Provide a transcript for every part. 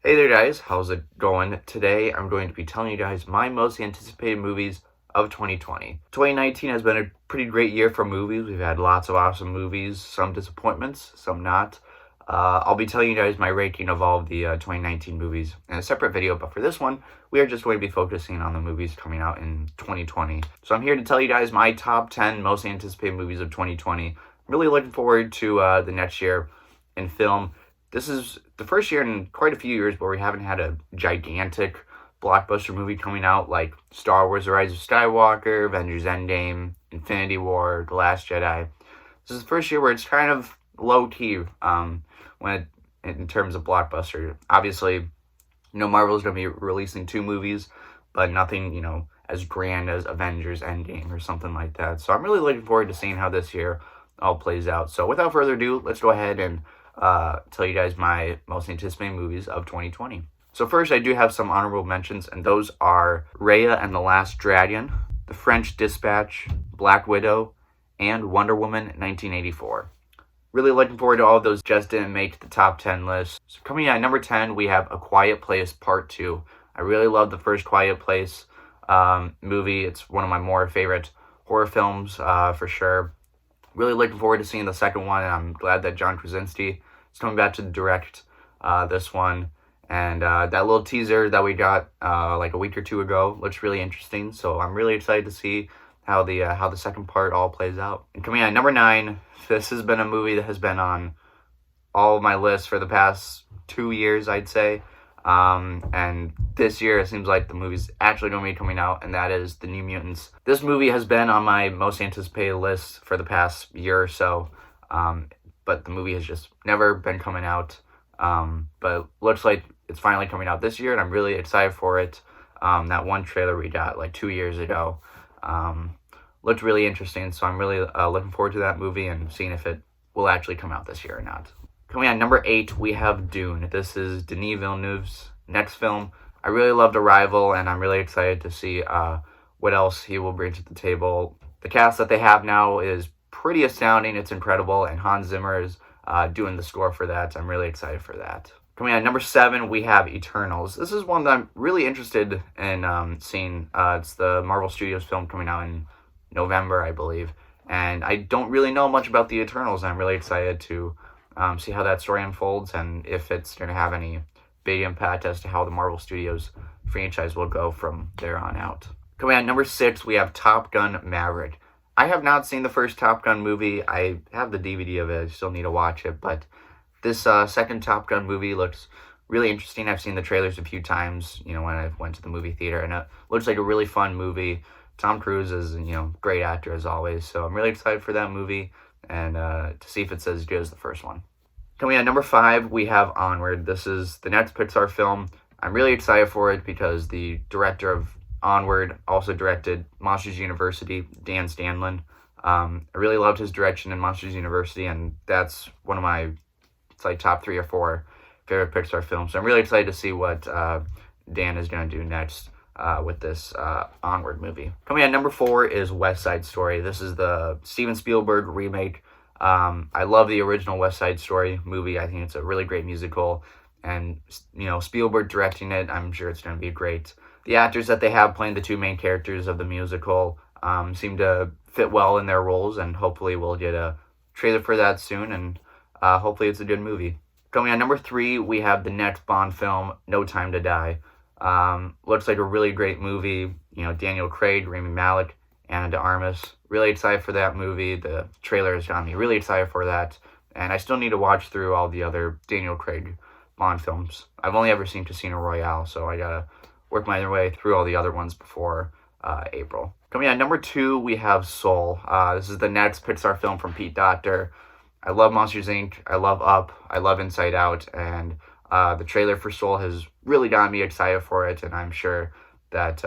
Hey there guys, how's it going? Today I'm going to be telling you guys my most anticipated movies of 2020. 2019 has been a pretty great year for movies. We've had lots of awesome movies, some disappointments, some not. I'll be telling you guys my ranking of all of the 2019 movies in a separate video, but for this one, we are just going to be focusing on the movies coming out in 2020. So I'm here to tell you guys my top 10 most anticipated movies of 2020. I'm really looking forward to the next year in film. This is the first year in quite a few years where we haven't had a gigantic blockbuster movie coming out like Star Wars: The Rise of Skywalker, Avengers: Endgame, Infinity War, The Last Jedi. This is the first year where it's kind of low key in terms of blockbuster. Obviously, Marvel's going to be releasing 2 movies, but nothing, as grand as Avengers: Endgame or something like that. So I'm really looking forward to seeing how this year all plays out. So without further ado, let's go ahead and tell you guys my most anticipated movies of 2020. So first, I do have some honorable mentions, and those are Raya and the Last Dragon, The French Dispatch, Black Widow, and Wonder Woman 1984. Really looking forward to all of those, just didn't make the top 10 list. So coming in at number 10, we have A Quiet Place Part 2. I really love the first Quiet Place movie. It's one of my more favorite horror films for sure. Really looking forward to seeing the second one, and I'm glad that John Krasinski is coming back to direct this one. And that little teaser that we got like a week or 2 ago looks really interesting. So I'm really excited to see how the second part all plays out. And coming in at number 9, this has been a movie that has been on all of my lists for the past 2 years, I'd say. And this year it seems like the movie's actually going to be coming out, and that is The New Mutants. This movie has been on my most anticipated list for the past year or so, but the movie has just never been coming out. But it looks like it's finally coming out this year, and I'm really excited for it. That one trailer we got like 2 years ago looked really interesting, so I'm really looking forward to that movie and seeing if it will actually come out this year or not. Coming at number 8, we have Dune. This is Denis Villeneuve's next film. I really loved Arrival, and I'm really excited to see what else he will bring to the table. The cast that they have now is pretty astounding. It's incredible, and Hans Zimmer is doing the score for that. I'm really excited for that. Coming at number 7, we have Eternals. This is one that I'm really interested in seeing. It's the Marvel Studios film coming out in November, I believe. And I don't really know much about the Eternals. I'm really excited to see how that story unfolds and if it's going to have any big impact as to how the Marvel Studios franchise will go from there on out. Coming at number 6, we have Top Gun Maverick. I have not seen the first Top Gun movie. I have the DVD of it. I still need to watch it. But this second Top Gun movie looks really interesting. I've seen the trailers a few times, when I went to the movie theater. And it looks like a really fun movie. Tom Cruise is, great actor as always. So I'm really excited for that movie and to see if it's as good as the first one. Coming at number 5, we have Onward. This is the next Pixar film. I'm really excited for it because the director of Onward also directed Monsters University, Dan Stanlin. I really loved his direction in Monsters University, and that's one of my top 3 or 4 favorite Pixar films. So I'm really excited to see what Dan is going to do next with this Onward movie. Coming at number 4 is West Side Story. This is the Steven Spielberg remake. I love the original West Side Story movie. I think it's a really great musical, and Spielberg directing it, I'm sure it's going to be great. The actors that they have playing the 2 main characters of the musical seem to fit well in their roles, and hopefully we'll get a trailer for that soon, and hopefully it's a good movie. Coming at number 3, we have the next Bond film, No Time to Die. Looks like a really great movie. Daniel Craig, Rami Malek, Ana de Armas. Really excited for that movie. The trailer has got me really excited for that, and I still need to watch through all the other Daniel Craig Bond films. I've only ever seen Casino Royale, so I gotta work my way through all the other ones before April. Coming at number 2, we have Soul. This is the next Pixar film from Pete Docter. I love Monsters, Inc. I love Up. I love Inside Out. And the trailer for Soul has really got me excited for it, and I'm sure that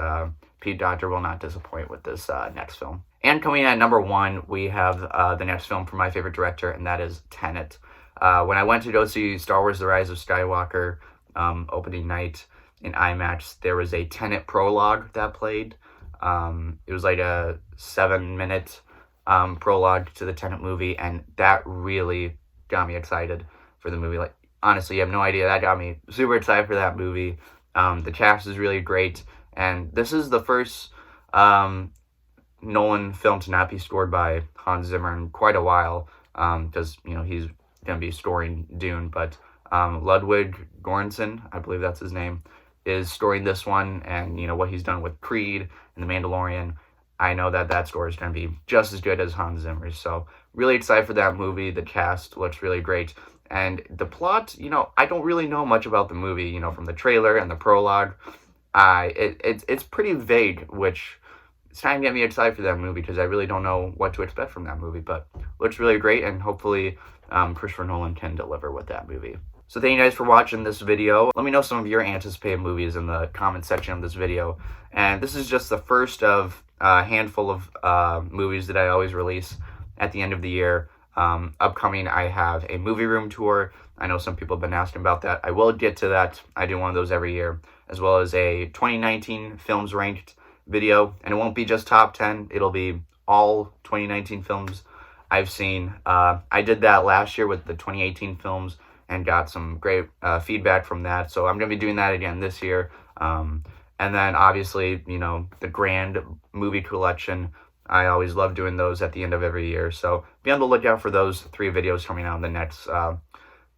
Pete Docter will not disappoint with this next film. And coming at number 1, we have the next film from my favorite director, and that is Tenet. When I went to go see Star Wars: The Rise of Skywalker opening night in IMAX, there was a Tenet prologue that played. It was like a 7-minute prologue to the Tenet movie, and that really got me excited for the movie. Like, honestly, you have no idea. That got me super excited for that movie. The cast is really great, and this is the first Nolan film to not be scored by Hans Zimmer in quite a while, because he's going to be scoring Dune, but Ludwig Göransson, I believe that's his name, is scoring this one, and what he's done with Creed and The Mandalorian. I know that score is going to be just as good as Hans Zimmer's, so really excited for that movie. The cast looks really great, and the plot, I don't really know much about the movie, from the trailer and the prologue. It's pretty vague, which it's time to get me excited for that movie because I really don't know what to expect from that movie, but looks really great, and hopefully Christopher Nolan can deliver with that movie. So thank you guys for watching this video. Let me know some of your anticipated movies in the comment section of this video. And this is just the first of a handful of movies that I always release at the end of the year. Upcoming, I have a movie room tour. I know some people have been asking about that. I will get to that. I do one of those every year, as well as a 2019 films ranked video. And it won't be just top 10. It'll be all 2019 films I've seen. I did that last year with the 2018 films and got some great feedback from that. So I'm going to be doing that again this year. And then obviously, the grand movie collection. I always love doing those at the end of every year. So be on the lookout for those 3 videos coming out in the next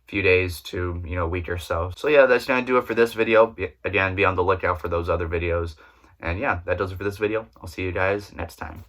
few days to, week or so. So yeah, that's going to do it for this video. Again, be on the lookout for those other videos. And yeah, that does it for this video. I'll see you guys next time.